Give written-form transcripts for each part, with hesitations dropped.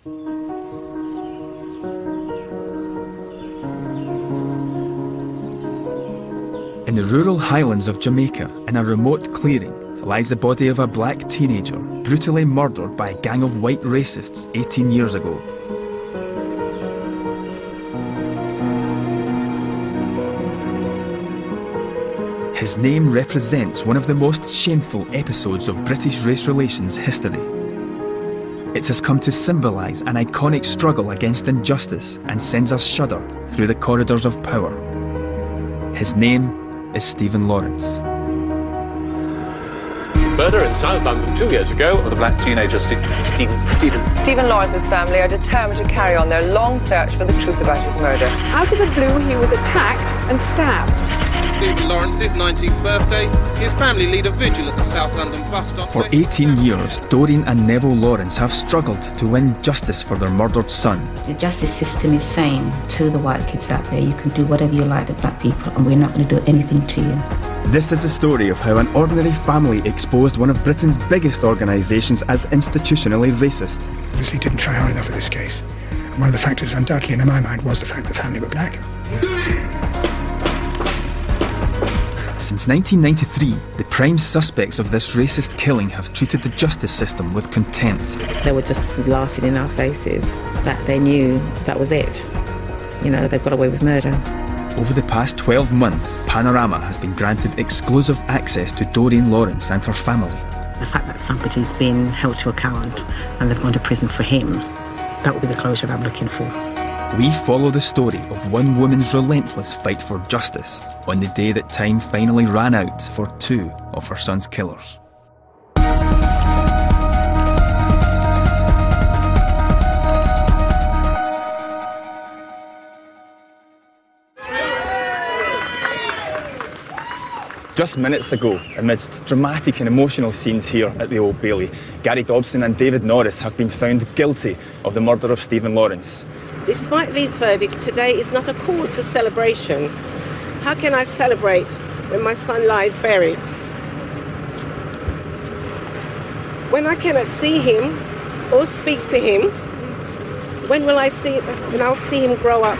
In the rural highlands of Jamaica, in a remote clearing, lies the body of a black teenager brutally murdered by a gang of white racists 18 years ago. His name represents one of the most shameful episodes of British race relations history. It has come to symbolise an iconic struggle against injustice and sends a shudder through the corridors of power. His name is Stephen Lawrence. Murder in South London 2 years ago of the black teenager Stephen Lawrence's family are determined to carry on their long search for the truth about his murder. Out of the blue, he was attacked and stabbed. Stephen Lawrence's 19th birthday, his family lead a vigil at the South London bus stop. For 18 years, Doreen and Neville Lawrence have struggled to win justice for their murdered son. The justice system is saying to the white kids out there, you can do whatever you like to black people and we're not going to do anything to you. This is the story of how an ordinary family exposed one of Britain's biggest organisations as institutionally racist. Obviously didn't try hard enough for this case. And one of the factors undoubtedly in my mind was the fact the family were black. Since 1993, the prime suspects of this racist killing have treated the justice system with contempt. They were just laughing in our faces that they knew that was it. You know, they got away with murder. Over the past 12 months, Panorama has been granted exclusive access to Doreen Lawrence and her family. The fact that somebody's been held to account and they've gone to prison for him, that would be the closure I'm looking for. We follow the story of one woman's relentless fight for justice on the day that time finally ran out for two of her son's killers. Just minutes ago, amidst dramatic and emotional scenes here at the Old Bailey, Gary Dobson and David Norris have been found guilty of the murder of Stephen Lawrence. Despite these verdicts, today is not a cause for celebration. How can I celebrate when my son lies buried? When I cannot see him or speak to him, when will I see, when I'll see him grow up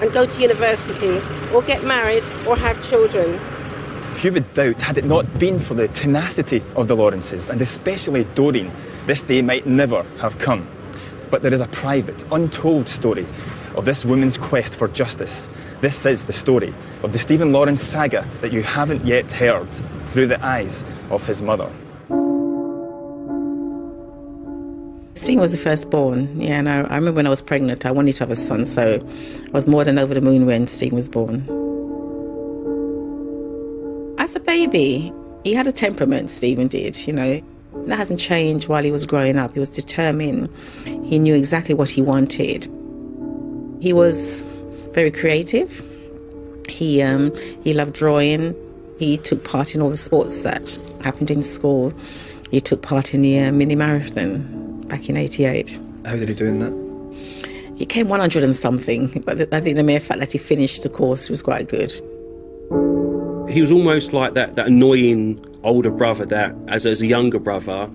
and go to university or get married or have children? Few would doubt, had it not been for the tenacity of the Lawrences, and especially Doreen, this day might never have come. But there is a private, untold story of this woman's quest for justice. This is the story of the Stephen Lawrence saga that you haven't yet heard through the eyes of his mother. Stephen was the firstborn, yeah, and I remember when I was pregnant, I wanted to have a son, so I was more than over the moon when Stephen was born. As a baby, he had a temperament, Stephen did, you know. That hasn't changed while he was growing up. He was determined. He knew exactly what he wanted. He was very creative. He loved drawing. He took part in all the sports that happened in school. He took part in the mini marathon back in '88. How did he do in that? He came 100 and something, but I think the mere fact that he finished the course was quite good. He was almost like that annoying older brother that, as a younger brother,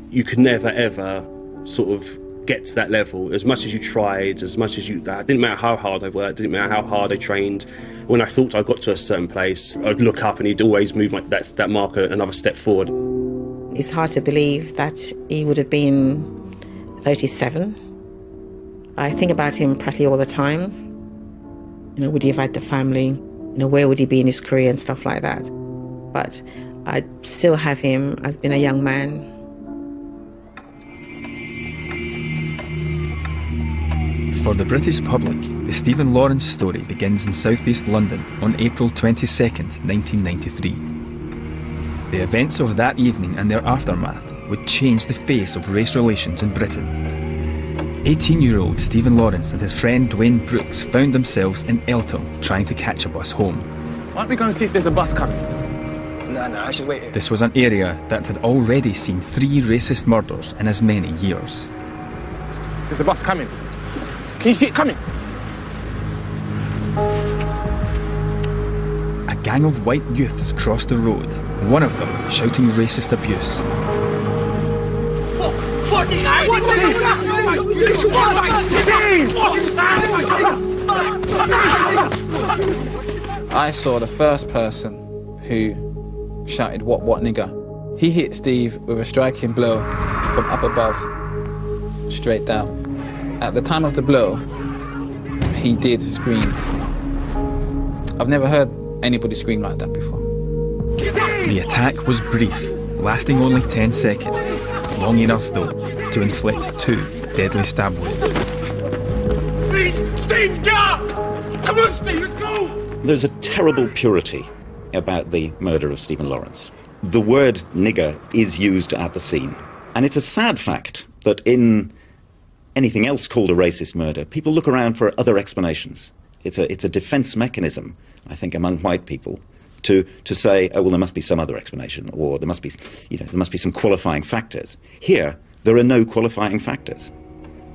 you could never, ever sort of get to that level. As much as you tried, as much as you... It didn't matter how hard I worked, it didn't matter how hard I trained. When I thought I got to a certain place, I'd look up and he'd always move that marker another step forward. It's hard to believe that he would have been 37. I think about him practically all the time. You know, would he have had the family? You know, where would he be in his career and stuff like that? But I still have him as being a young man. For the British public, the Stephen Lawrence story begins in southeast London on April 22nd, 1993. The events of that evening and their aftermath would change the face of race relations in Britain. 18-year-old Stephen Lawrence and his friend Dwayne Brooks found themselves in Eltham trying to catch a bus home. Why don't we go and see if there's a bus coming? No, I should wait here. This was an area that had already seen 3 racist murders in as many years. There's a bus coming. Can you see it coming? A gang of white youths crossed the road, one of them shouting racist abuse. What? What? I saw the first person who shouted, what nigger? He hit Steve with a striking blow from up above, straight down. At the time of the blow, he did scream. I've never heard anybody scream like that before. The attack was brief, lasting only 10 seconds. Long enough, though, to inflict 2 deadly stab wounds. Please, Steve, get up! Come on, Steve, let's go! There's a terrible purity about the murder of Stephen Lawrence. The word nigger is used at the scene. And it's a sad fact that in anything else called a racist murder, people look around for other explanations. It's a defense mechanism, I think, among white people to say, oh, well, there must be some other explanation, or there must be some qualifying factors. Here, there are no qualifying factors.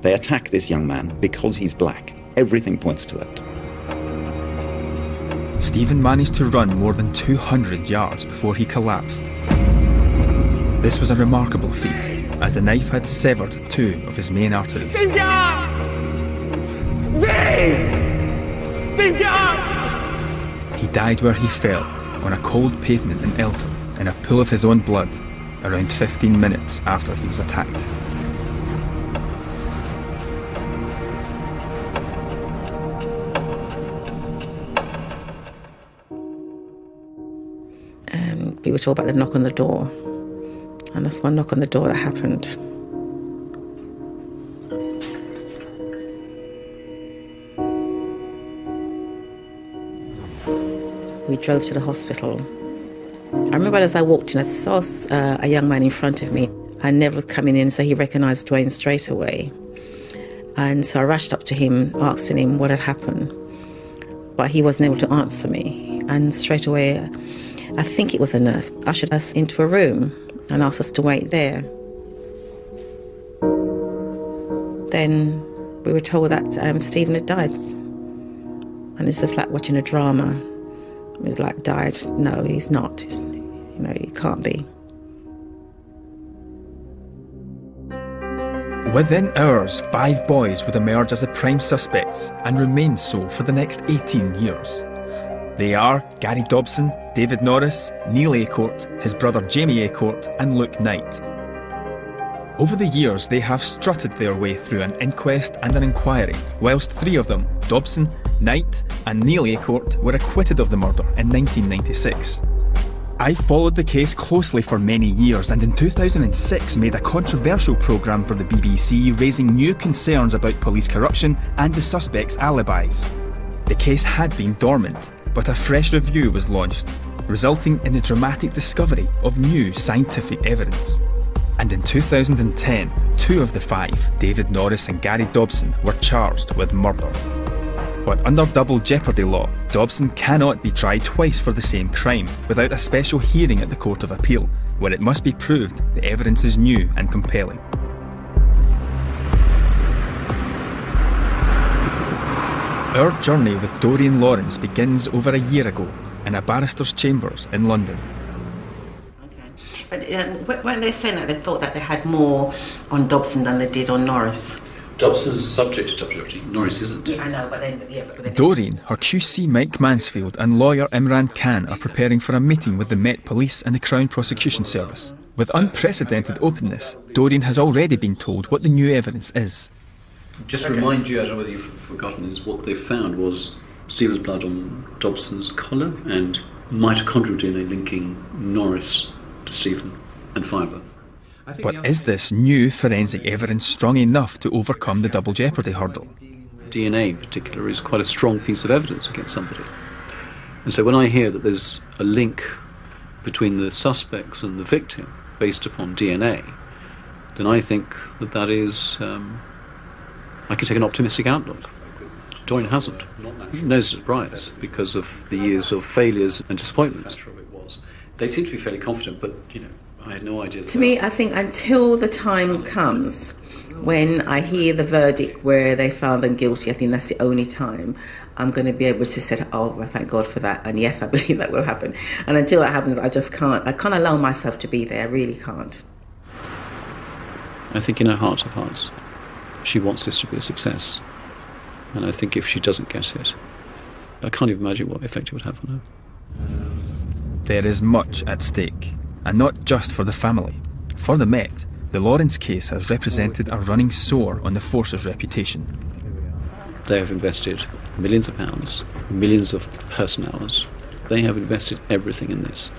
They attack this young man because he's black. Everything points to that. Stephen managed to run more than 200 yards before he collapsed. This was a remarkable feat, as the knife had severed 2 of his main arteries. Steve, get up! Steve! Steve, get up! He died where he fell, on a cold pavement in Elton, in a pool of his own blood, around 15 minutes after he was attacked. We were told about the knock on the door, and that's one knock on the door that happened. We drove to the hospital. I remember as I walked in, I saw a young man in front of me. I never was coming in, so he recognised Dwayne straight away. And so I rushed up to him, asking him what had happened. But he wasn't able to answer me. And straight away, I think it was a nurse, ushered us into a room and asked us to wait there. Then we were told that Stephen had died. And it's just like watching a drama. It was like, died? No, he's not. He can't be. Within hours, 5 boys would emerge as the prime suspects and remain so for the next 18 years. They are Gary Dobson, David Norris, Neil Aycourt, his brother Jamie Aycourt and Luke Knight. Over the years, they have strutted their way through an inquest and an inquiry, whilst 3 of them, Dobson, Knight and Neil Aycourt, were acquitted of the murder in 1996. I followed the case closely for many years and in 2006 made a controversial programme for the BBC raising new concerns about police corruption and the suspects' alibis. The case had been dormant, but a fresh review was launched, resulting in the dramatic discovery of new scientific evidence. And in 2010, 2 of the 5, David Norris and Gary Dobson, were charged with murder. But under double jeopardy law, Dobson cannot be tried twice for the same crime without a special hearing at the Court of Appeal, where it must be proved the evidence is new and compelling. Our journey with Doreen Lawrence begins over a year ago in a barrister's chambers in London. But when they saying that, they thought that they had more on Dobson than they did on Norris. Dobson's subject to double jeopardy. Norris isn't. Yeah, I know, but then... Doreen, her QC Mike Mansfield and lawyer Imran Khan are preparing for a meeting with the Met Police and the Crown Prosecution Service. With unprecedented openness, Doreen has already been told what the new evidence is. Just to remind you, I don't know whether you've forgotten, is what they found was Stephen's blood on Dobson's collar and mitochondrial DNA linking Norris to Stephen and fibre. But is this new forensic evidence strong enough to overcome the double jeopardy hurdle? DNA in particular is quite a strong piece of evidence against somebody. And so when I hear that there's a link between the suspects and the victim based upon DNA, then I think that is, I can take an optimistic outlook. Doreen hasn't. No surprise, because of the years of failures and disappointments. They seem to be fairly confident, but, I had no idea. To me, I think until the time comes when I hear the verdict where they found them guilty, I think that's the only time I'm going to be able to say, oh, well, thank God for that. And yes, I believe that will happen. And until that happens, I can't allow myself to be there. I really can't. I think in her heart of hearts, she wants this to be a success. And I think if she doesn't get it, I can't even imagine what effect it would have on her. There is much at stake, and not just for the family. For the Met, the Lawrence case has represented a running sore on the force's reputation. They have invested millions of pounds, millions of person hours. They have invested everything in this.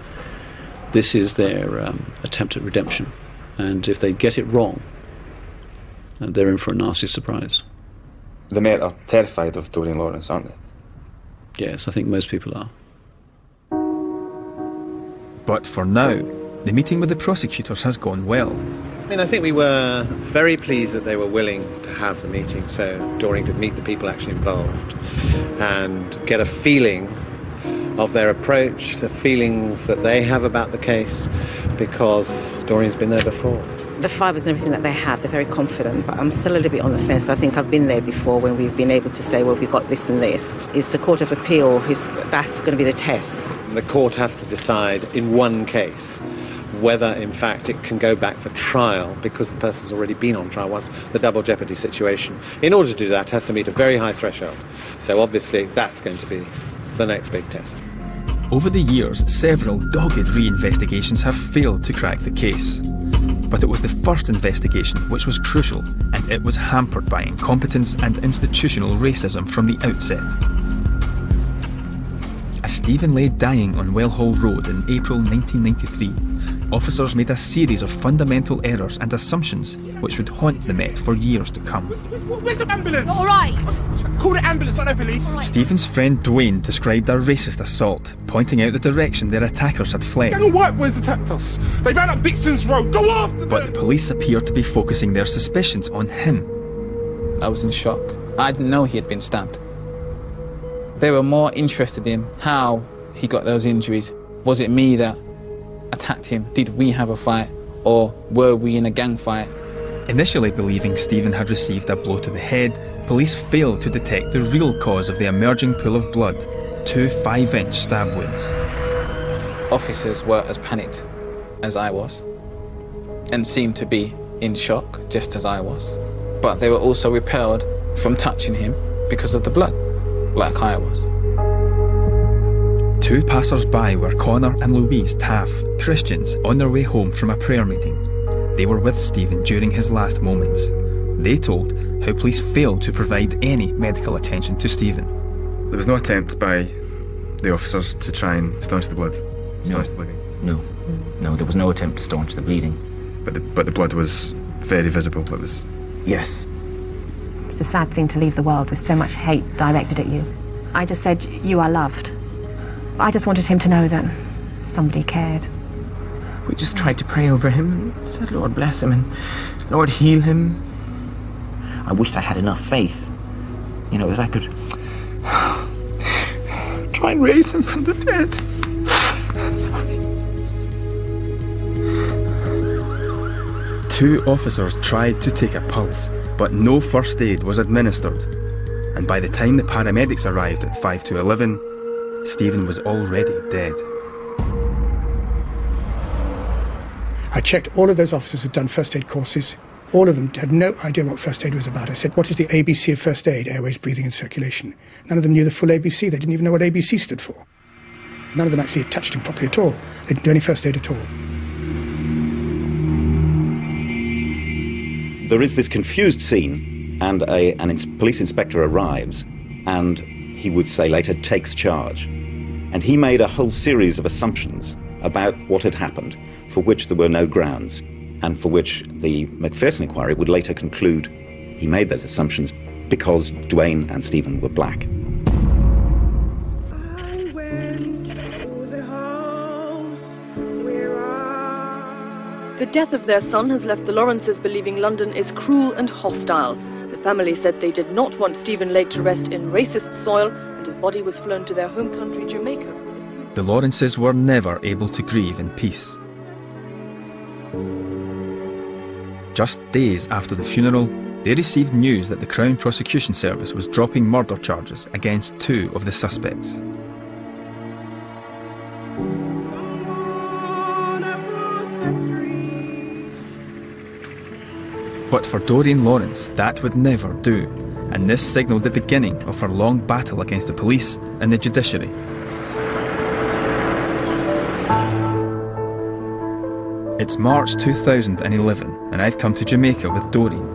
This is their attempt at redemption. And if they get it wrong, they're in for a nasty surprise. The Met are terrified of Doreen Lawrence, aren't they? Yes, I think most people are. But for now, the meeting with the prosecutors has gone well. I mean, I think we were very pleased that they were willing to have the meeting so Doreen could meet the people actually involved and get a feeling of their approach, the feelings that they have about the case, because Doreen's been there before. The fibres and everything that they have, they're very confident, but I'm still a little bit on the fence. I think I've been there before when we've been able to say, well, we've got this and this. It's the Court of Appeal, that's going to be the test. The court has to decide in one case whether, in fact, it can go back for trial because the person's already been on trial once, the double jeopardy situation. In order to do that, it has to meet a very high threshold. So obviously that's going to be the next big test. Over the years, several dogged re-investigations have failed to crack the case. But it was the first investigation which was crucial, and it was hampered by incompetence and institutional racism from the outset. As Stephen lay dying on Wellhall Road in April 1993, officers made a series of fundamental errors and assumptions which would haunt the Met for years to come. Where's the ambulance? All right. Call the ambulance, not the police. Stephen's friend Dwayne described a racist assault, pointing out the direction their attackers had fled. Gang of white boys attacked us. They ran up Dixon's Road. Go after them! But the police appeared to be focusing their suspicions on him. I was in shock. I didn't know he had been stabbed. They were more interested in how he got those injuries. Was it me that attacked him? Did we have a fight? Or were we in a gang fight? Initially believing Stephen had received a blow to the head, police failed to detect the real cause of the emerging pool of blood, 2 5-inch stab wounds. Officers were as panicked as I was and seemed to be in shock just as I was. But they were also repelled from touching him because of the blood, like I was. 2 passers-by were Connor and Louise Taff, Christians on their way home from a prayer meeting. They were with Stephen during his last moments. They told how police failed to provide any medical attention to Stephen. There was no attempt by the officers to try and staunch the blood? Staunch the bleeding? No, there was no attempt to staunch the bleeding. But the blood was very visible. It was... Yes. It's a sad thing to leave the world with so much hate directed at you. I just said, you are loved. I just wanted him to know that somebody cared. We just tried to pray over him and said, Lord bless him and Lord heal him. I wished I had enough faith, that I could try and raise him from the dead. Sorry. 2 officers tried to take a pulse, but no first aid was administered. And by the time the paramedics arrived at 5 to 11, Stephen was already dead. I checked all of those officers who'd done first aid courses. All of them had no idea what first aid was about. I said, what is the ABC of first aid? Airways, breathing and circulation. None of them knew the full ABC. They didn't even know what ABC stood for. None of them actually touched him properly at all. They didn't do any first aid at all. There is this confused scene, and an police inspector arrives, and he would say later, takes charge. And he made a whole series of assumptions about what had happened, for which there were no grounds, and for which the Macpherson inquiry would later conclude he made those assumptions because Dwayne and Stephen were black. The death of their son has left the Lawrences believing London is cruel and hostile. The family said they did not want Stephen laid to rest in racist soil, and his body was flown to their home country, Jamaica. The Lawrences were never able to grieve in peace. Just days after the funeral, they received news that the Crown Prosecution Service was dropping murder charges against 2 of the suspects. But for Doreen Lawrence, that would never do, and this signalled the beginning of her long battle against the police and the judiciary. It's March 2011, and I've come to Jamaica with Doreen.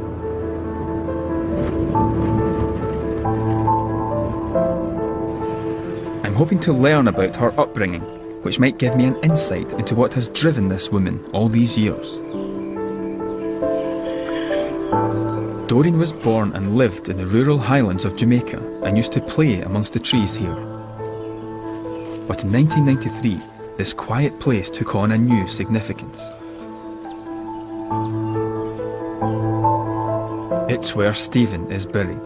I'm hoping to learn about her upbringing, which might give me an insight into what has driven this woman all these years. Doreen was born and lived in the rural highlands of Jamaica and used to play amongst the trees here. But in 1993, this quiet place took on a new significance. It's where Stephen is buried.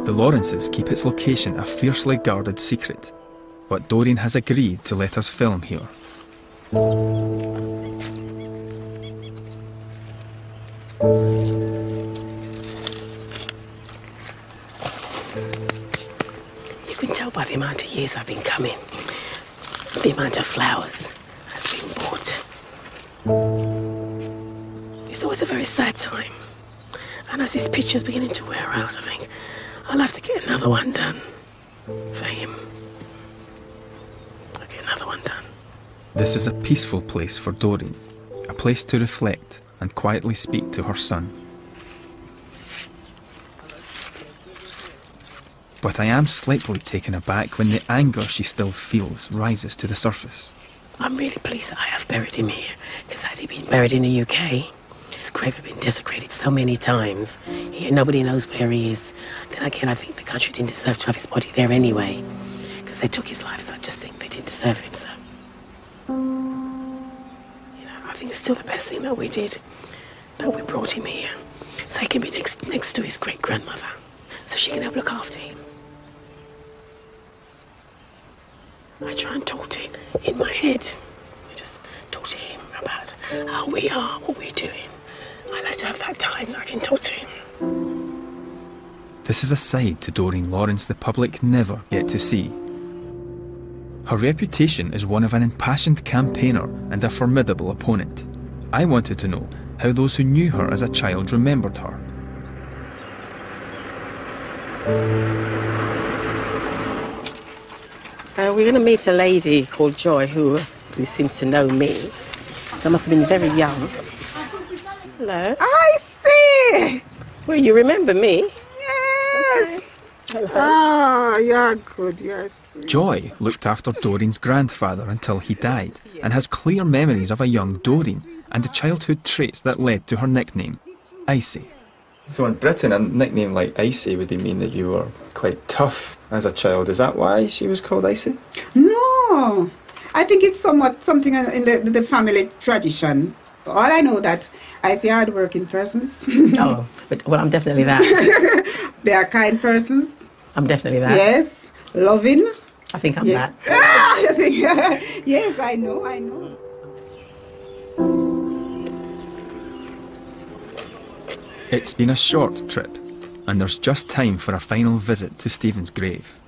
The Lawrences keep its location a fiercely guarded secret, but Doreen has agreed to let us film here. You can tell by the amount of years I've been coming, the amount of flowers has been bought. It's always a very sad time. And as this picture's beginning to wear out, I think I'll have to get another one done for him. I'll get another one done. This is a peaceful place for Doreen, a place to reflect and quietly speak to her son. But I am slightly taken aback when the anger she still feels rises to the surface. I'm really pleased that I have buried him here, because had he been buried in the UK, his grave had been desecrated so many times. Here, nobody knows where he is. Then again, I think the country didn't deserve to have his body there anyway, because they took his life, so I just think they didn't deserve him, so. I think it's still the best thing that we did, that we brought him here, so he can be next to his great-grandmother, so she can help look after him. I try and talk to him in my head. I just talk to him about how we are, what we're doing. I like to have that time that I can talk to him. This is a side to Doreen Lawrence the public never get to see. Her reputation is one of an impassioned campaigner and a formidable opponent. I wanted to know how those who knew her as a child remembered her. We're going to meet a lady called Joy who seems to know me. So I must have been very young. Hello. I see. Well, you remember me? Yes. Hello. Ah, you're good, yes. Joy looked after Doreen's grandfather until he died and has clear memories of a young Doreen and the childhood traits that led to her nickname, Icy. So in Britain, a nickname like Icy would mean that you were quite tough as a child. Is that why she was called Icy? No. I think it's something in the family tradition. All I know that I see hard-working persons. Oh, well, I'm definitely that. They are kind persons. I'm definitely that. Yes. Loving. I think I'm yes. that. Ah, I think, yes, I know. It's been a short trip, and there's just time for a final visit to Stephen's grave.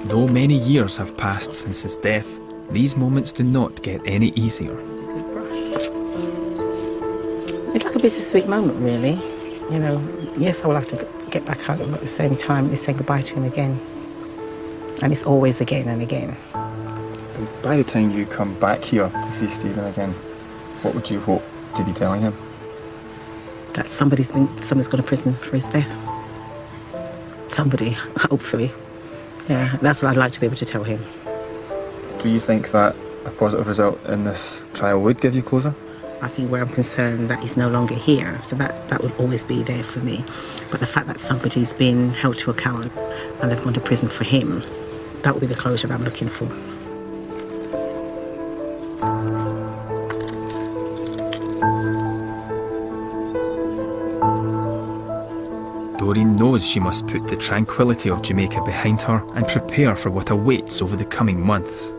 Though many years have passed since his death, these moments do not get any easier. It's like a bittersweet moment, really. You know, yes, I will have to get back home, but at the same time, it's saying goodbye to him again. And it's always again and again. By the time you come back here to see Stephen again, what would you hope to be telling him? That somebody's gone to prison for his death. Somebody, hopefully. Yeah, that's what I'd like to be able to tell him. Do you think that a positive result in this trial would give you closure? I think where I'm concerned that he's no longer here, so that would always be there for me. But the fact that somebody's been held to account and they've gone to prison for him, that would be the closure that I'm looking for. Doreen knows she must put the tranquility of Jamaica behind her and prepare for what awaits over the coming months.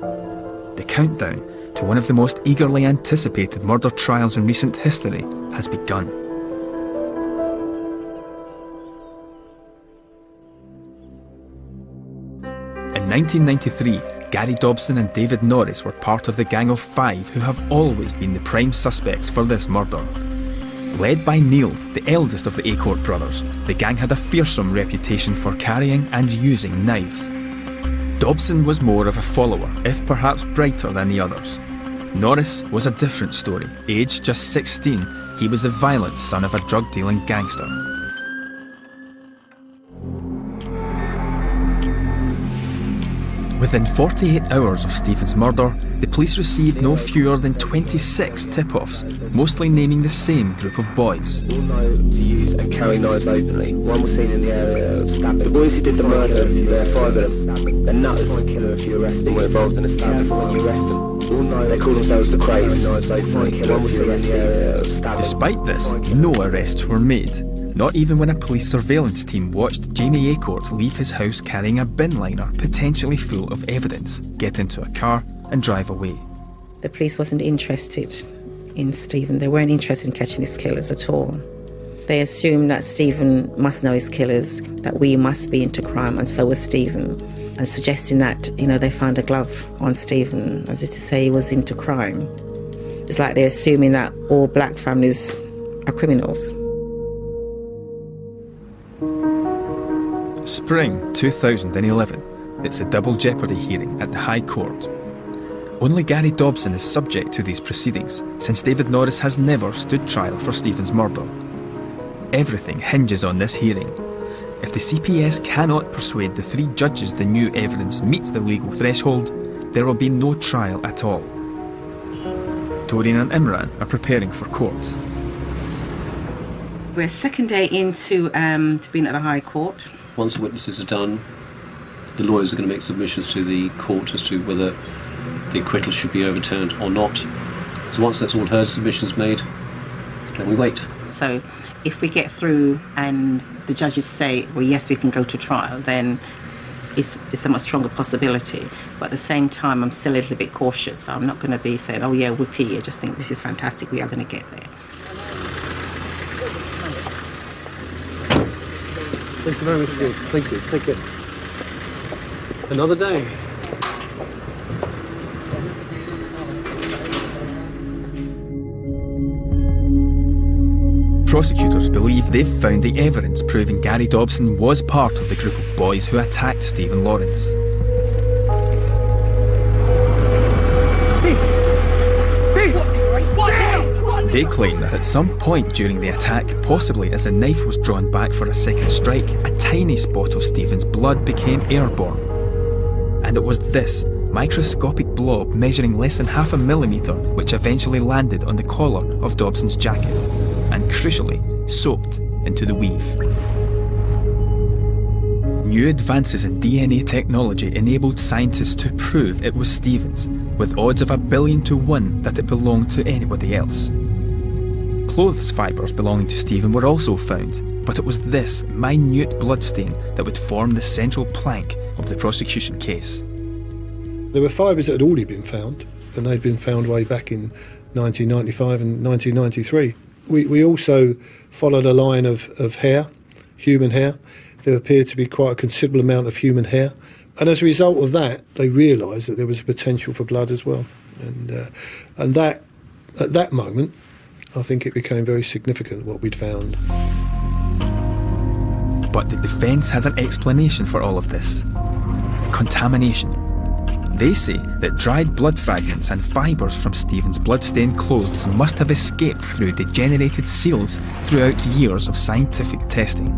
The countdown to one of the most eagerly anticipated murder trials in recent history has begun. In 1993, Gary Dobson and David Norris were part of the gang of 5 who have always been the prime suspects for this murder. Led by Neil, the eldest of the Acorn brothers, the gang had a fearsome reputation for carrying and using knives. Dobson was more of a follower, if perhaps brighter than the others. Norris was a different story. Aged just 16, he was the violent son of a drug-dealing gangster. Within 48 hours of Stephen's murder, the police received no fewer than 26 tip-offs, mostly naming the same group of boys. All know to use and carry knives openly. One was seen in the area of stabbing. The boys who did the murder, there are 5 of them. They're nutters. Find killer if you arrest them. Were involved in a stabbing when you arrest them. All know they call themselves the Craze. Knives openly. One was seen in the area of stabbing. Despite this, no arrests were made. Not even when a police surveillance team watched Jamie Acorn leave his house carrying a bin liner potentially full of evidence, get into a car and drive away. The police wasn't interested in Stephen. They weren't interested in catching his killers at all. They assumed that Stephen must know his killers, that we must be into crime, and so was Stephen. And suggesting that, they found a glove on Stephen, as if to say he was into crime. It's like they're assuming that all black families are criminals. Spring 2011, it's a double jeopardy hearing at the High Court. Only Gary Dobson is subject to these proceedings, since David Norris has never stood trial for Stephen's murder. Everything hinges on this hearing. If the CPS cannot persuade the 3 judges the new evidence meets the legal threshold, there will be no trial at all. Doreen and Imran are preparing for court. We're second day into being at the High Court. Once the witnesses are done, the lawyers are going to make submissions to the court as to whether the acquittal should be overturned or not. So once that's all heard, submissions made, then we wait. So if we get through and the judges say, well, yes, we can go to trial, then it's a much stronger possibility. But at the same time, I'm still a little bit cautious. So I'm not going to be saying, oh yeah, whoopee, I just think this is fantastic, we are going to get there. Thank you very much indeed. Thank you. Take care. Another day. Prosecutors believe they've found the evidence proving Gary Dobson was part of the group of boys who attacked Stephen Lawrence. They claim that at some point during the attack, possibly as the knife was drawn back for a second strike, a tiny spot of Stephen's blood became airborne. And it was this microscopic blob measuring less than half a millimetre which eventually landed on the collar of Dobson's jacket and, crucially, soaked into the weave. New advances in DNA technology enabled scientists to prove it was Stephen's, with odds of 1 billion to 1 that it belonged to anybody else. Clothes fibres belonging to Stephen were also found, but it was this minute bloodstain that would form the central plank of the prosecution case. There were fibres that had already been found, and they'd been found way back in 1995 and 1993. We also followed a line of hair, human hair. There appeared to be quite a considerable amount of human hair, and as a result of that, they realised that there was a potential for blood as well. And that, at that moment, I think it became very significant what we'd found. But the defence has an explanation for all of this. Contamination. They say that dried blood fragments and fibres from Stephen's blood-stained clothes must have escaped through degenerated seals throughout years of scientific testing.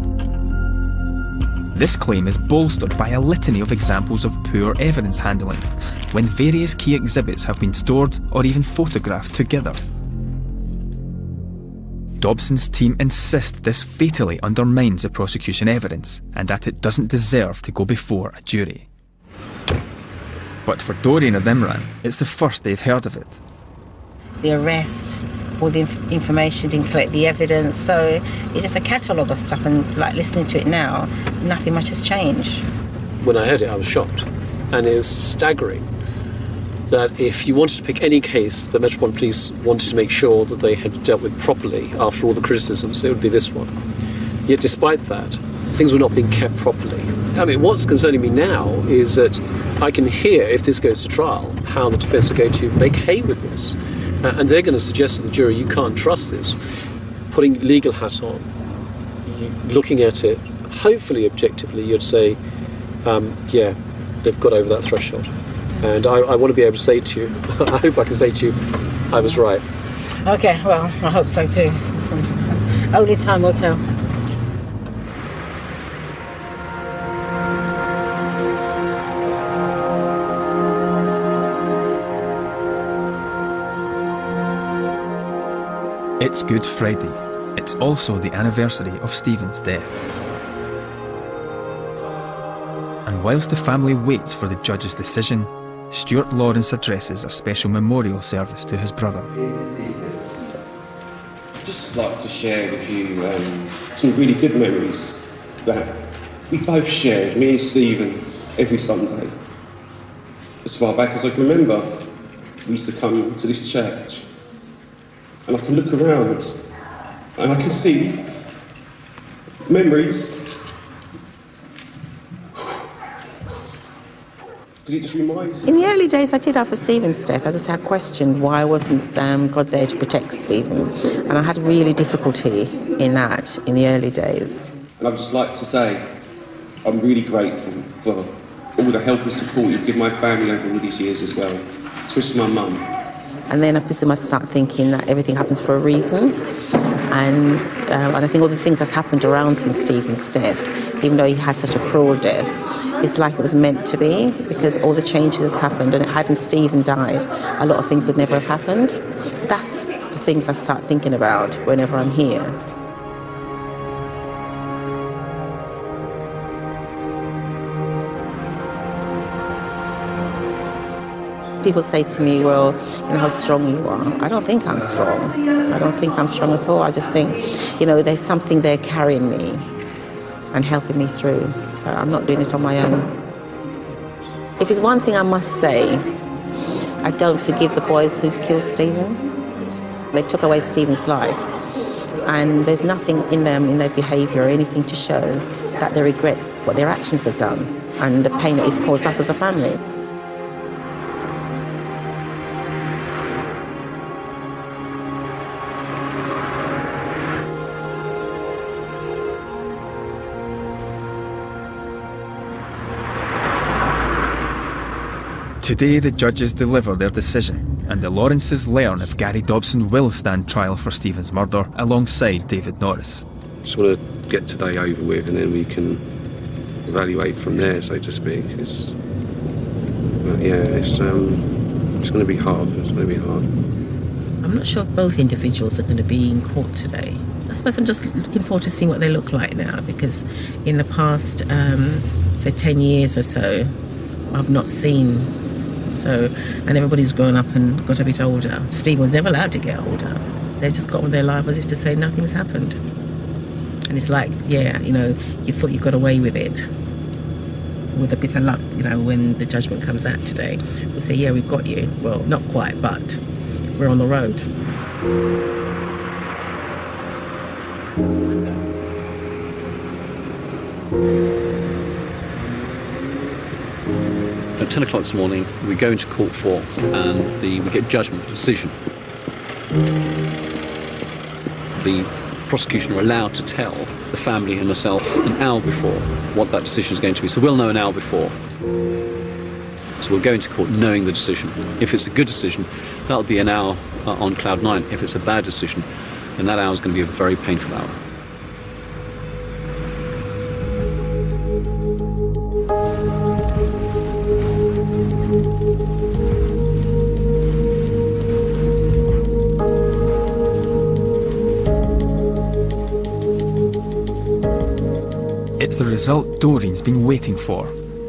This claim is bolstered by a litany of examples of poor evidence handling, when various key exhibits have been stored or even photographed together. Dobson's team insist this fatally undermines the prosecution evidence and that it doesn't deserve to go before a jury. But for Doreen and Imran, it's the first they've heard of it. The arrest, all the information, didn't collect the evidence, so it's just a catalogue of stuff, and like listening to it now, nothing much has changed. When I heard it, I was shocked, and it was staggering that if you wanted to pick any case that Metropolitan Police wanted to make sure that they had dealt with properly after all the criticisms, it would be this one. Yet despite that, things were not being kept properly. I mean, what's concerning me now is that I can hear, if this goes to trial, how the defence are going to make hay with this. And they're going to suggest to the jury, you can't trust this. Putting legal hat on, looking at it, hopefully objectively, you'd say, yeah, they've got over that threshold. And I want to be able to say to you, I hope I can say to you, I was right. Okay, well, I hope so too. Only time will tell. It's Good Friday. It's also the anniversary of Stephen's death. And whilst the family waits for the judge's decision, Stuart Lawrence addresses a special memorial service to his brother. I'd just like to share with you some really good memories that we both shared, me and Stephen, every Sunday. As far back as I can remember, we used to come to this church, and I can look around and I can see memories. Because it just reminds me. In the early days, I did after Stephen's death. As I said, I questioned why wasn't God there to protect Stephen, and I had really difficulty in that in the early days. And I'd just like to say I'm really grateful for all the help and support you've given my family over all these years as well, especially my mum. And then I presume I start thinking that everything happens for a reason. And I think all the things that's happened around since Stephen's death, even though he had such a cruel death, it's like it was meant to be, because all the changes happened, and hadn't Stephen died, a lot of things would never have happened. That's the things I start thinking about whenever I'm here. People say to me, well, you know how strong you are. I don't think I'm strong. I don't think I'm strong at all. I just think, you know, there's something there carrying me and helping me through. So I'm not doing it on my own. If there's one thing I must say, I don't forgive the boys who killed Stephen. They took away Stephen's life. And there's nothing in them, in their behaviour or anything to show that they regret what their actions have done and the pain that it's caused us as a family. Today the judges deliver their decision, and the Lawrences learn if Gary Dobson will stand trial for Stephen's murder alongside David Norris. Just want to get today over with, and then we can evaluate from there, so to speak. It's going to be hard. It's going to be hard. I'm not sure both individuals are going to be in court today. I suppose I'm just looking forward to seeing what they look like now, because in the past, say 10 years or so, I've not seen. So, and everybody's grown up and got a bit older. Steve was never allowed to get older. They just got on with their life as if to say nothing's happened. And it's like, yeah, you know, you thought you got away with it. With a bit of luck, you know, when the judgment comes out today, we'll say, yeah, we've got you. Well, not quite, but we're on the road. At 10 o'clock this morning, we go into court for, and we get judgment, decision. The prosecution are allowed to tell the family and myself an hour before what that decision is going to be. So we'll know an hour before. So we'll go into court knowing the decision. If it's a good decision, that'll be an hour on cloud nine. If it's a bad decision, then that hour is going to be a very painful hour. It's the result Doreen's been waiting for.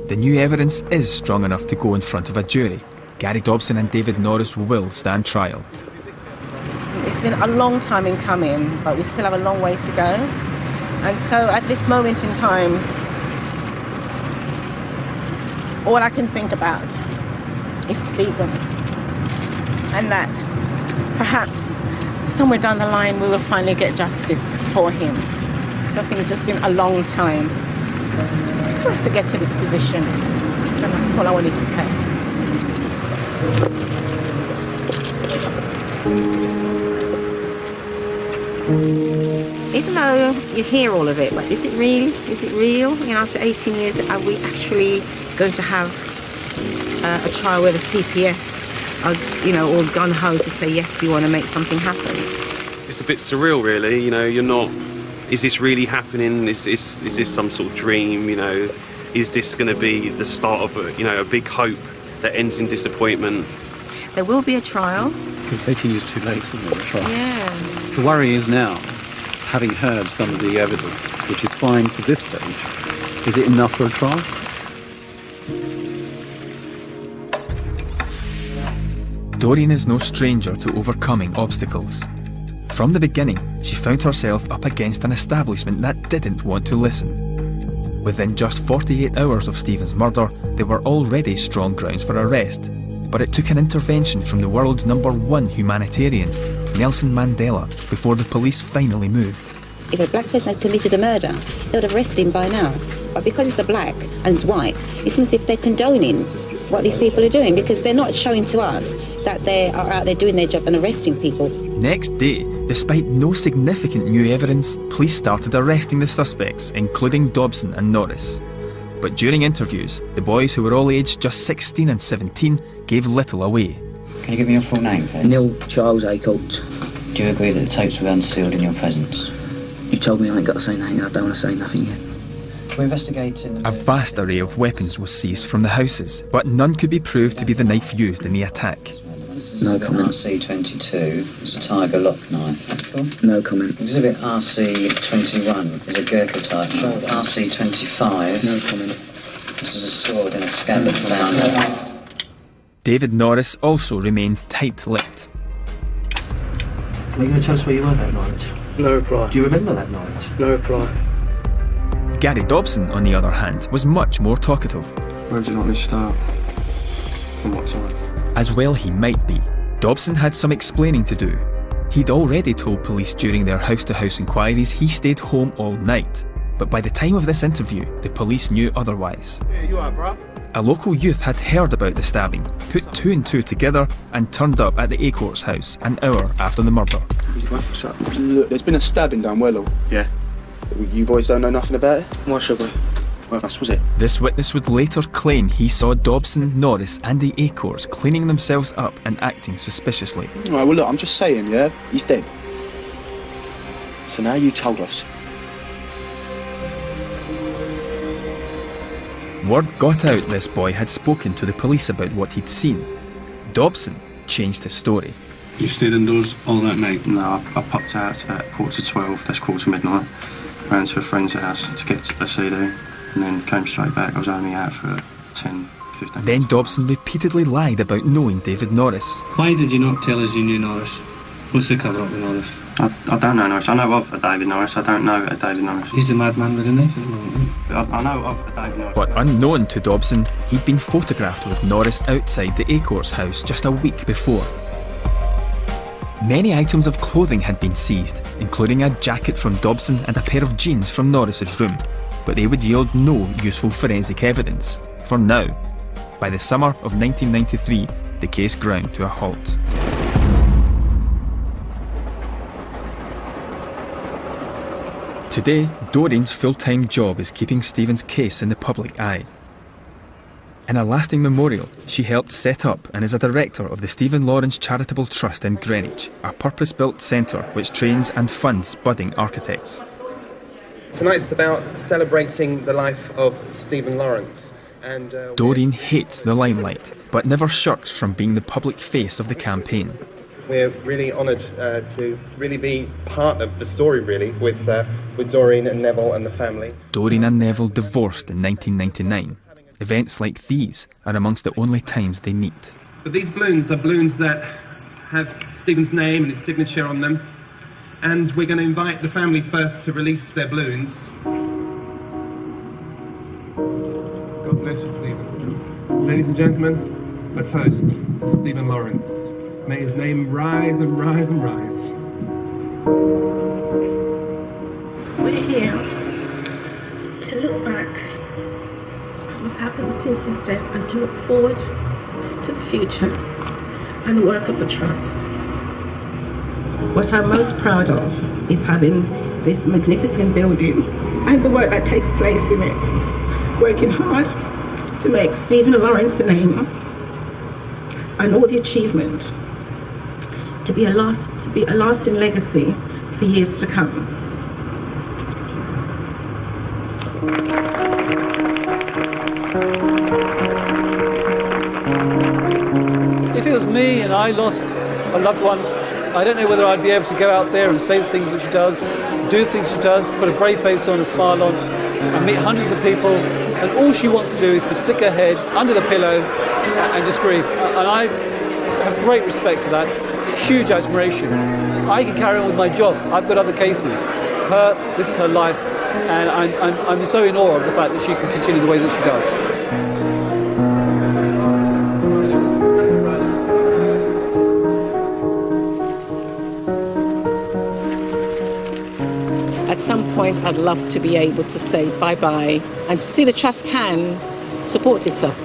The new evidence is strong enough to go in front of a jury. Gary Dobson and David Norris will stand trial. It's been a long time in coming, but we still have a long way to go. And so at this moment in time, all I can think about is Stephen. And that perhaps somewhere down the line we will finally get justice for him. I think it's just been a long time. for us to get to this position. And that's all I wanted to say. Even though you hear all of it, but is it real? Is it real? You know, after 18 years, are we actually going to have a trial where the CPS are, you know, all gun-ho to say, yes, we want to make something happen? It's a bit surreal, really. You know, you're not... Is this really happening? Is this some sort of dream? You know, is this going to be the start of a big hope that ends in disappointment? There will be a trial. It's 18 years too late, isn't it, the trial? Yeah. The worry is now, having heard some of the evidence, which is fine for this stage, is it enough for a trial? Doreen is no stranger to overcoming obstacles. From the beginning, she found herself up against an establishment that didn't want to listen. Within just 48 hours of Stephen's murder, there were already strong grounds for arrest. But it took an intervention from the world's #1 humanitarian, Nelson Mandela, before the police finally moved. If a black person had committed a murder, they would have arrested him by now. But because it's a black and it's white, it seems as if they're condoning what these people are doing, because they're not showing to us that they are out there doing their job and arresting people. Next day, despite no significant new evidence, police started arresting the suspects, including Dobson and Norris. But during interviews, the boys, who were all aged just 16 and 17, gave little away. Can you give me your full name, please? Neil Charles Acolt. Do you agree that the tapes were unsealed in your presence? You told me I ain't got to say nothing, I don't want to say nothing yet. We're investigating... A vast array of weapons was seized from the houses, but none could be proved to be the knife used in the attack. No comment. RC22 is a Tiger lock knife. Cool. No comment. Exhibit RC21 is a Gurkha type knife. RC25... No comment. This is a sword in a scabbard found... David Norris also remained tight-lipped. Are you going to tell us where you were that night? No reply. Do you remember that night? No reply. Gary Dobson, on the other hand, was much more talkative. Where did you want me to start? From what time? As well he might be. Dobson had some explaining to do. He'd already told police during their house-to-house inquiries he stayed home all night. But by the time of this interview, the police knew otherwise. Yeah, you are, bro. A local youth had heard about the stabbing, put 2 and 2 together, and turned up at the Acort's house an hour after the murder. What's up? Look, there's been a stabbing down Wellow. Yeah. You boys don't know nothing about it? Why should we? What else was it? This witness would later claim he saw Dobson, Norris and the Acorts cleaning themselves up and acting suspiciously. Right, well look, I'm just saying, yeah? He's dead. So now you told us. Word got out this boy had spoken to the police about what he'd seen. Dobson changed his story. You stayed indoors all that night? No, I popped out at 12:15, that's 12:45. Ran to a friend's house to get a CD and then came straight back. I was only out for 10, 15 Then Dobson repeatedly lied about knowing David Norris. Why did you not tell us you knew Norris? What's the cover up with Norris? I don't know Norris. I know of a David Norris. I don't know a David Norris. He's the madman with a knife at the moment. I know of a David Norris. But unknown to Dobson, he'd been photographed with Norris outside the Acorts house just a week before. Many items of clothing had been seized, including a jacket from Dobson and a pair of jeans from Norris's room, but they would yield no useful forensic evidence. For now. By the summer of 1993, the case ground to a halt. Today, Doreen's full-time job is keeping Stephen's case in the public eye. In a lasting memorial, she helped set up and is a director of the Stephen Lawrence Charitable Trust in Greenwich, a purpose-built centre which trains and funds budding architects. Tonight's about celebrating the life of Stephen Lawrence. And Doreen hates the limelight, but never shirks from being the public face of the campaign. We're really honoured to really be part of the story, really, with Doreen and Neville and the family. Doreen and Neville divorced in 1999. Events like these are amongst the only times they meet. But these balloons are balloons that have Stephen's name and his signature on them. And we're going to invite the family first to release their balloons. God bless you, Stephen. Ladies and gentlemen, let's host Stephen Lawrence. May his name rise and rise and rise. We're here to look back what's happened since his death and to look forward to the future and the work of the Trust. What I'm most proud of is having this magnificent building and the work that takes place in it, working hard to make Stephen Lawrence a name and all the achievement to be a lasting legacy for years to come. If it was me and I lost a loved one, I don't know whether I'd be able to go out there and say the things that she does, do the things she does, put a brave face on, a smile on, and meet hundreds of people, and all she wants to do is to stick her head under the pillow and just grieve. And I have great respect for that, huge admiration. I can carry on with my job. I've got other cases. This is her life, and I'm so in awe of the fact that she can continue the way that she does. At some point, I'd love to be able to say bye-bye and to see the Trust can support itself.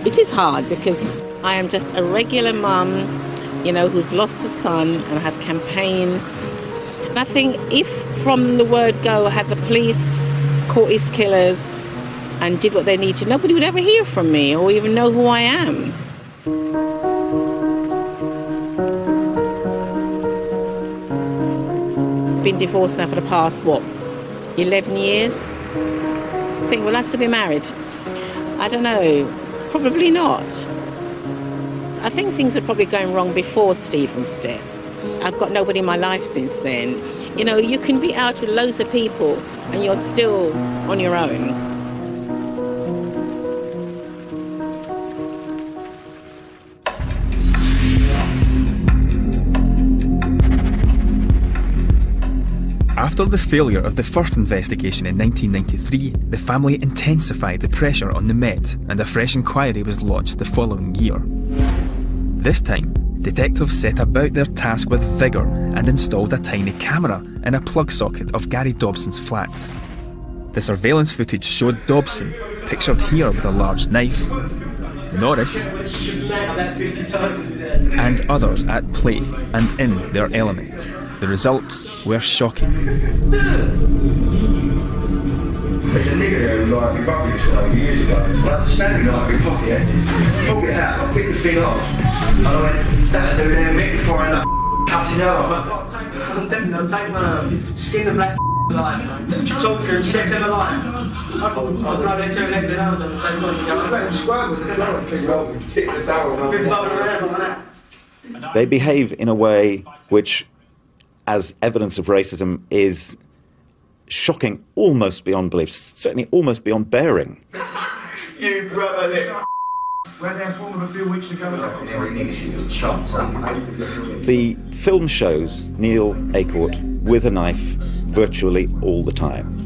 It is hard because I am just a regular mum, you know, who's lost a son, and I have campaigned. And I think if from the word go, had the police caught his killers and did what they need to, nobody would ever hear from me or even know who I am. Been divorced now for the past, 11 years? I think, will I still be married? I don't know. Probably not. I think things were probably going wrong before Stephen's death. I've got nobody in my life since then. You know, you can be out with loads of people and you're still on your own. After the failure of the first investigation in 1993, the family intensified the pressure on the Met and a fresh inquiry was launched the following year. This time, detectives set about their task with vigour and installed a tiny camera in a plug socket of Gary Dobson's flat. The surveillance footage showed Dobson, pictured here with a large knife, Norris, and others at play and in their element. The results were shocking. There's a nigger there who like me bucking this years ago. I had to stand like me pocket it. Pulled it out, I picked the thing off. And I went, that'll do there, Mick, before I end up cutting her off. I'm telling you, I'm taking my skin and black like torture and sex ever like. I'll throw their 2 legs and arms on the same body. I'm letting squirm with the They behave in a way which, as evidence of racism, is shocking almost beyond belief, certainly almost beyond bearing. You brother little where they're formed a few weeks ago. The film shows Neil Acortt with a knife virtually all the time.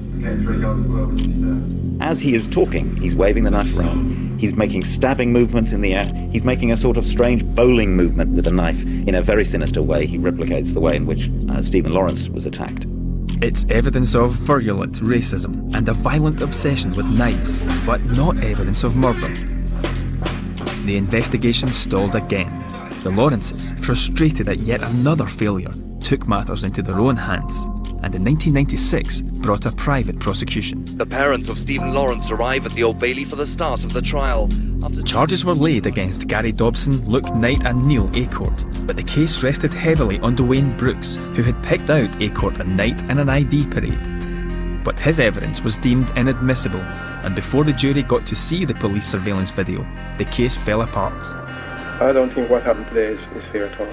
As he is talking, he's waving the knife around. He's making stabbing movements in the air. He's making a sort of strange bowling movement with a knife in a very sinister way. He replicates the way in which Stephen Lawrence was attacked. It's evidence of virulent racism and a violent obsession with knives, but not evidence of murder. The investigation stalled again. The Lawrences, frustrated at yet another failure, took matters into their own hands and in 1996 brought a private prosecution. The parents of Stephen Lawrence arrive at the Old Bailey for the start of the trial. Charges were laid against Gary Dobson, Luke Knight and Neil Acortt, but the case rested heavily on Dwayne Brooks, who had picked out Acortt and Knight in an ID parade. But his evidence was deemed inadmissible, and before the jury got to see the police surveillance video, the case fell apart. I don't think what happened today is fair at all.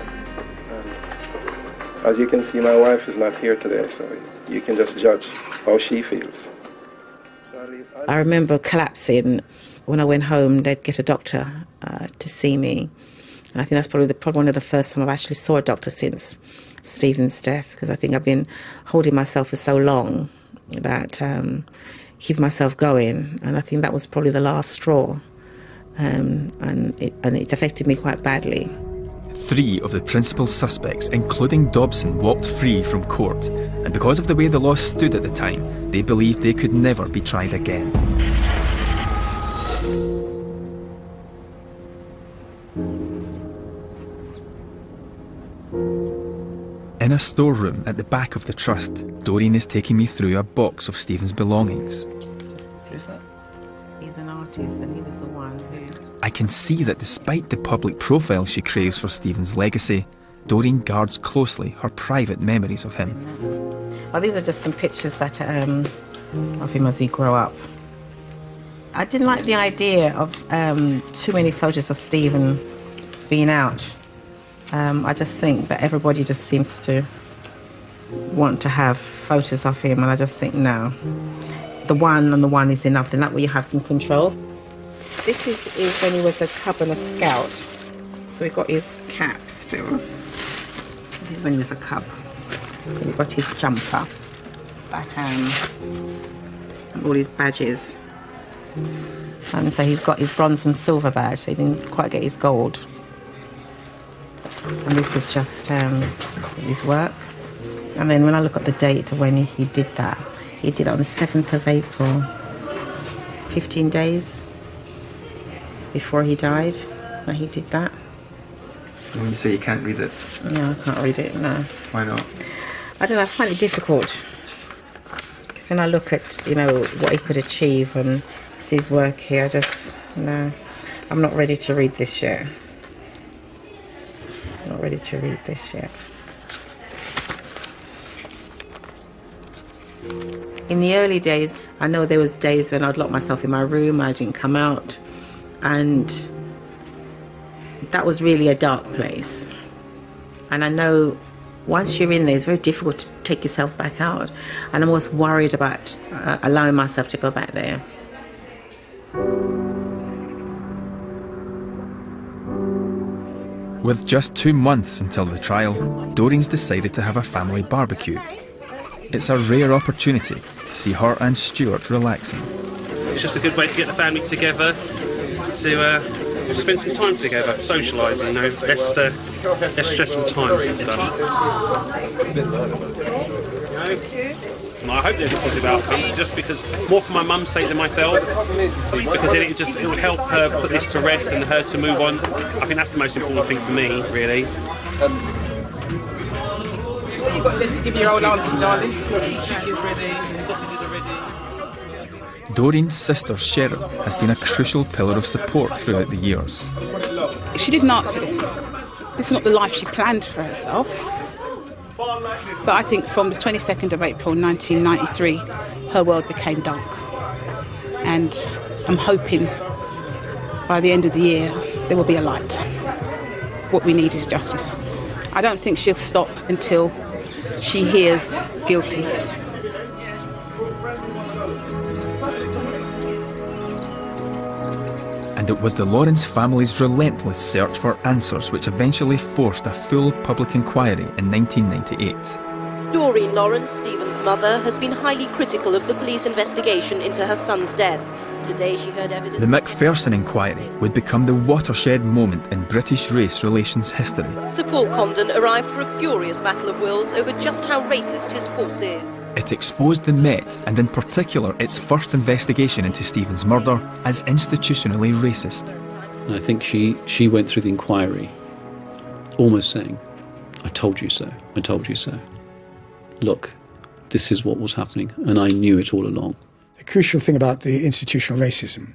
As you can see, my wife is not here today, so you can just judge how she feels. I remember collapsing. When I went home, they'd get a doctor to see me. And I think that's probably one of the first time I've actually saw a doctor since Stephen's death, because I think I've been holding myself for so long that keeping myself going. And I think that was probably the last straw. And it affected me quite badly. 3 of the principal suspects, including Dobson, walked free from court, and because of the way the law stood at the time, they believed they could never be tried again. In a storeroom at the back of the trust, Doreen is taking me through a box of Stephen's belongings. He's an artist and he was the one who... I can see that despite the public profile she craves for Stephen's legacy, Doreen guards closely her private memories of him. Well, these are just some pictures that of him as he grew up. I didn't like the idea of too many photos of Stephen being out. I just think that everybody just seems to want to have photos of him, and I just think, no. The one is enough, then that way you have some control. This is when he was a cub and a scout. So we've got his cap still. This is when he was a cub. So we've got his jumper. And all his badges. And so he's got his bronze and silver badge, so he didn't quite get his gold. And this is just his work. And then when I look at the date of when he did that, he did it on the 7th of April, 15 days before he died, when he did that. And when you say you can't read it? No, I can't read it, no. Why not? I don't know, I find it difficult. Because when I look at, what he could achieve and see his work here, I'm not ready to read this yet. Not ready to read this yet. In the early days, I know there was days when I'd lock myself in my room, I didn't come out, and that was really a dark place. And I know once you're in there, it's very difficult to take yourself back out. And I'm always worried about allowing myself to go back there. With just 2 months until the trial, Doreen's decided to have a family barbecue. It's a rare opportunity to see her and Stuart relaxing. It's just a good way to get the family together, to spend some time together, socialising, less stressful times and stuff. And I hope there's a positive outcome, just because, more for my mum's sake than myself, because it would help her put this to rest and her to move on. I think that's the most important thing for me, really. You've got to give your old auntie, darling. Chicken's ready, sausages are ready. Doreen's sister Cheryl has been a crucial pillar of support throughout the years. She didn't ask for this. This is not the life she planned for herself. But I think from the 22nd of April 1993, her world became dark. And I'm hoping by the end of the year there will be a light. What we need is justice. I don't think she'll stop until she hears guilty. And it was the Lawrence family's relentless search for answers which eventually forced a full public inquiry in 1998. Doreen Lawrence, Stephen's mother, has been highly critical of the police investigation into her son's death. Today she heard evidence... The McPherson inquiry would become the watershed moment in British race relations history. Sir Paul Condon arrived for a furious battle of wills over just how racist his force is. It exposed the Met, and in particular its first investigation into Stephen's murder, as institutionally racist. And I think she went through the inquiry almost saying, I told you so, I told you so. Look, this is what was happening, and I knew it all along. The crucial thing about the institutional racism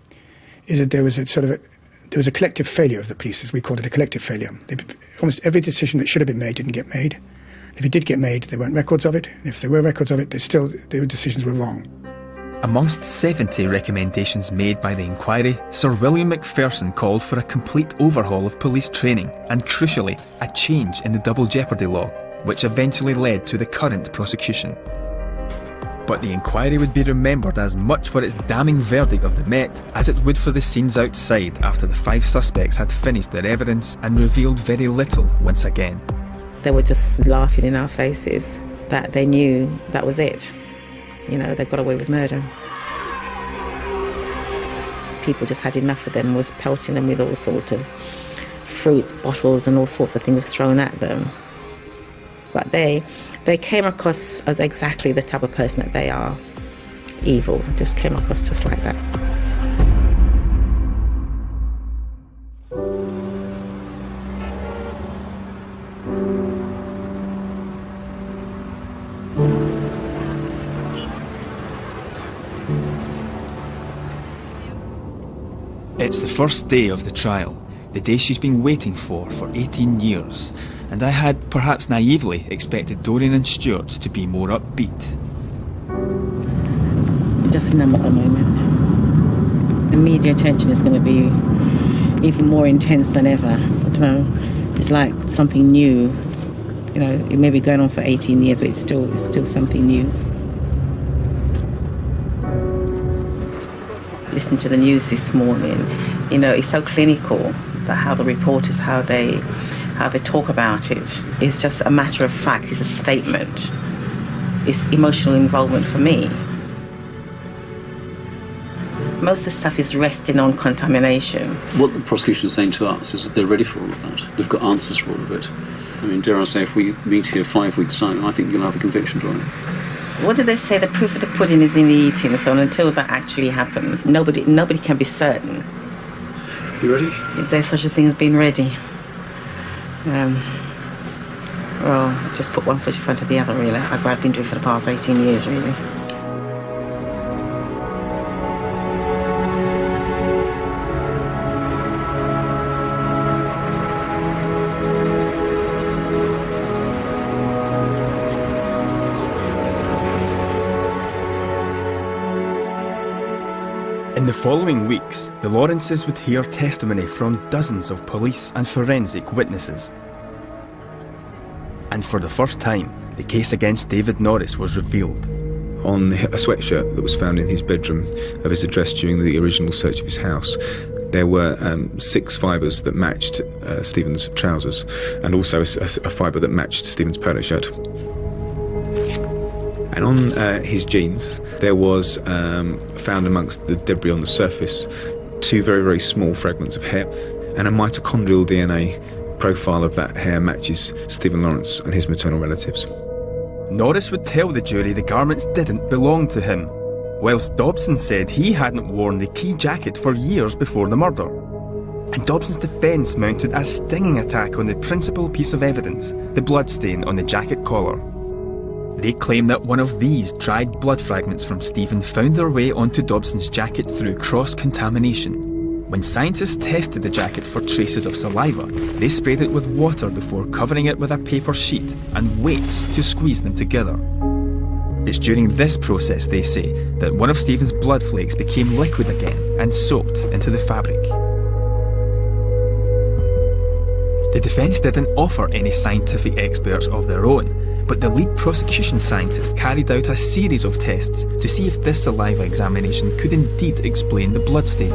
is that there was a collective failure of the police, as we called it, a collective failure. Almost every decision that should have been made didn't get made. If it did get made, there weren't records of it. And if there were records of it, their decisions were wrong. Amongst 70 recommendations made by the inquiry, Sir William McPherson called for a complete overhaul of police training and, crucially, a change in the double jeopardy law, which eventually led to the current prosecution. But the inquiry would be remembered as much for its damning verdict of the Met as it would for the scenes outside after the 5 suspects had finished their evidence and revealed very little once again. They were just laughing in our faces that they knew that was it. They got away with murder. People just had enough of them, was pelting them with all sorts of fruit bottles and all sorts of things thrown at them. But they came across as exactly the type of person that they are. Evil, just came across just like that. It's the first day of the trial, the day she's been waiting for 18 years, and I had, perhaps naively, expected Dorian and Stuart to be more upbeat. Just numb at the moment. The media attention is going to be even more intense than ever. I don't know, it's like something new. You know, it may be going on for 18 years, but it's still something new. Listening to the news this morning, you know, it's so clinical that how the reporters, how they talk about it is just a matter of fact. It's a statement. It's emotional involvement for me. Most of the stuff is resting on contamination. What the prosecution is saying to us is that they're ready for all of that. They've got answers for all of it. I mean, dare I say, if we meet here 5 weeks' time, I think you'll have a conviction, Dorian. What do they say? The proof of the pudding is in the eating. So until that actually happens, nobody can be certain. You ready? If there's such a thing as being ready. Well, just put one foot in front of the other, really, as I've been doing for the past 18 years, really. In the following weeks, the Lawrences would hear testimony from dozens of police and forensic witnesses. And for the first time, the case against David Norris was revealed. On a sweatshirt that was found in his bedroom of his address during the original search of his house, there were 6 fibres that matched Stephen's trousers, and also a fibre that matched Stephen's polo shirt. And on his jeans, there was found amongst the debris on the surface 2 very, very small fragments of hair, and a mitochondrial DNA profile of that hair matches Stephen Lawrence and his maternal relatives. Norris would tell the jury the garments didn't belong to him, whilst Dobson said he hadn't worn the key jacket for years before the murder. And Dobson's defence mounted a stinging attack on the principal piece of evidence, the bloodstain on the jacket collar. They claim that one of these dried blood fragments from Stephen found their way onto Dobson's jacket through cross-contamination. When scientists tested the jacket for traces of saliva, they sprayed it with water before covering it with a paper sheet and weights to squeeze them together. It's during this process, they say, that one of Stephen's blood flakes became liquid again and soaked into the fabric. The defence didn't offer any scientific experts of their own, but the lead prosecution scientist carried out a series of tests to see if this saliva examination could indeed explain the bloodstain.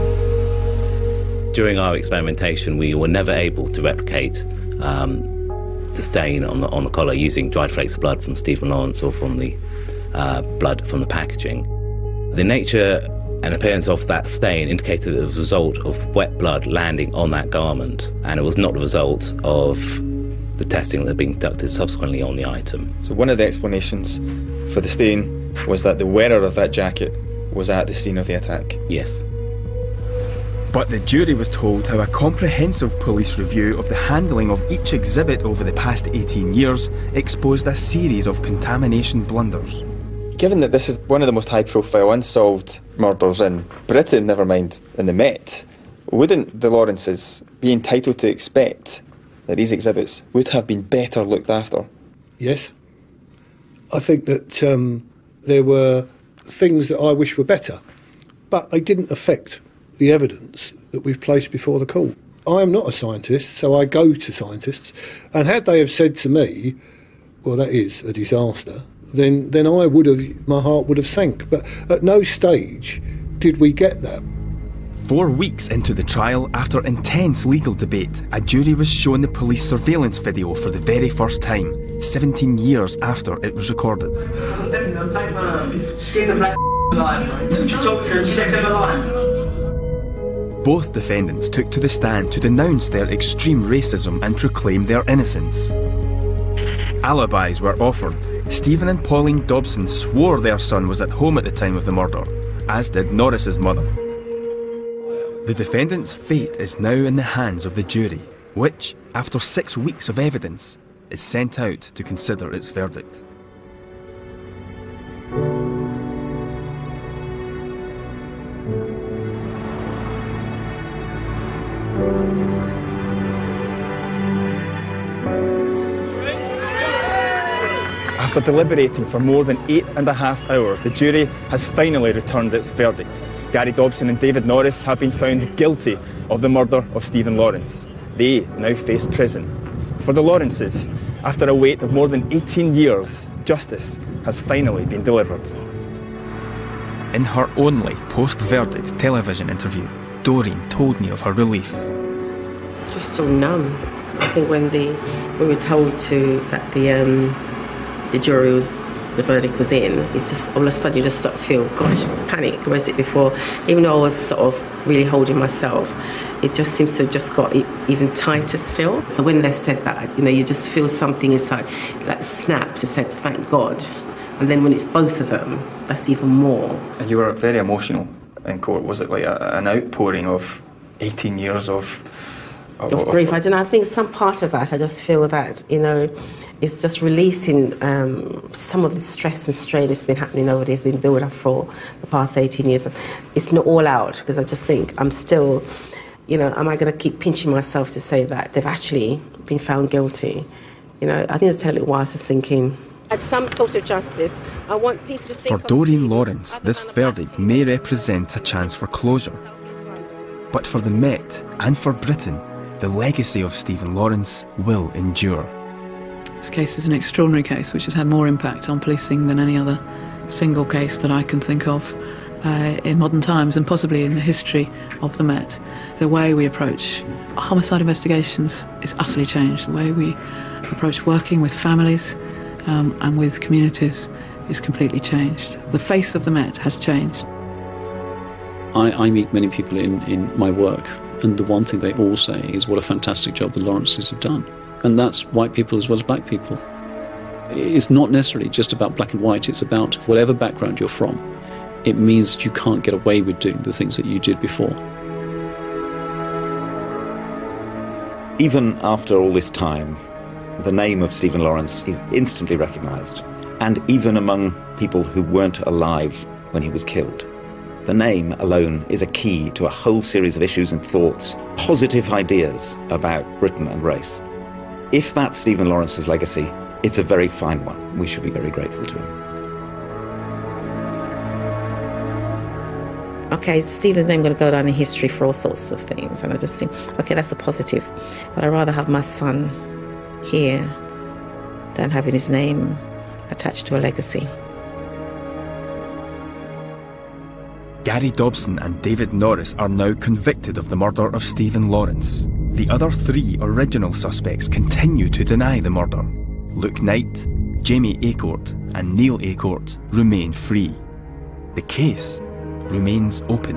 During our experimentation, we were never able to replicate the stain on the collar using dried flakes of blood from Stephen Lawrence or from the blood from the packaging. The nature and appearance of that stain indicated that it was a result of wet blood landing on that garment, and it was not the result of the testing that had been conducted subsequently on the item. So one of the explanations for the stain was that the wearer of that jacket was at the scene of the attack. Yes. But the jury was told how a comprehensive police review of the handling of each exhibit over the past 18 years exposed a series of contamination blunders. Given that this is one of the most high-profile unsolved murders in Britain, never mind in the Met, wouldn't the Lawrences be entitled to expect that these exhibits would have been better looked after? Yes. I think that there were things that I wish were better, but they didn't affect the evidence that we've placed before the court. I am not a scientist, so I go to scientists, and had they have said to me, well, that is a disaster, then I would have, my heart would have sank. But at no stage did we get that. 4 weeks into the trial, after intense legal debate, a jury was shown the police surveillance video for the very first time, 17 years after it was recorded. Both defendants took to the stand to denounce their extreme racism and proclaim their innocence. Alibis were offered. Stephen and Pauline Dobson swore their son was at home at the time of the murder, as did Norris's mother. The defendant's fate is now in the hands of the jury, which, after 6 weeks of evidence, is sent out to consider its verdict. After deliberating for more than 8.5 hours, the jury has finally returned its verdict. Gary Dobson and David Norris have been found guilty of the murder of Stephen Lawrence. They now face prison. For the Lawrences, after a wait of more than 18 years, justice has finally been delivered. In her only post-verdict television interview, Doreen told me of her relief. Just so numb. I think when we were told that the jury the verdict was in, it's just all of a sudden you just start to feel, gosh, panic. Whereas it before, even though I was sort of really holding myself, it just seems to have just got even tighter still. So when they said that, you just feel something inside like snap to say thank God. And then when it's both of them, that's even more. And you were very emotional in court. Was it like an outpouring of 18 years of grief? I don't know. I think some part of that, I just feel that, it's just releasing some of the stress and strain that's been happening over there, has been built up for the past 18 years. It's not all out, because I just think I'm still, am I going to keep pinching myself to say that they've actually been found guilty? I think it'll take a little while to sink in. At some sort of justice, I want people to think. For Doreen Lawrence, this verdict may represent a chance for closure. But for the Met and for Britain, the legacy of Stephen Lawrence will endure. This case is an extraordinary case which has had more impact on policing than any other single case that I can think of in modern times, and possibly in the history of the Met. The way we approach homicide investigations is utterly changed. The way we approach working with families and with communities is completely changed. The face of the Met has changed. I meet many people in my work, and the one thing they all say is what a fantastic job the Lawrences have done. And that's white people as well as black people. It's not necessarily just about black and white, it's about whatever background you're from. It means that you can't get away with doing the things that you did before. Even after all this time, the name of Stephen Lawrence is instantly recognised, and even among people who weren't alive when he was killed. The name alone is a key to a whole series of issues and thoughts, positive ideas about Britain and race. If that's Stephen Lawrence's legacy, it's a very fine one. We should be very grateful to him. Okay, Stephen's name going to go down in history for all sorts of things, and I just think, okay, that's a positive, but I'd rather have my son here than having his name attached to a legacy. Gary Dobson and David Norris are now convicted of the murder of Stephen Lawrence. The other 3 original suspects continue to deny the murder. Luke Knight, Jamie Acorte and Neil Acorte remain free. The case remains open.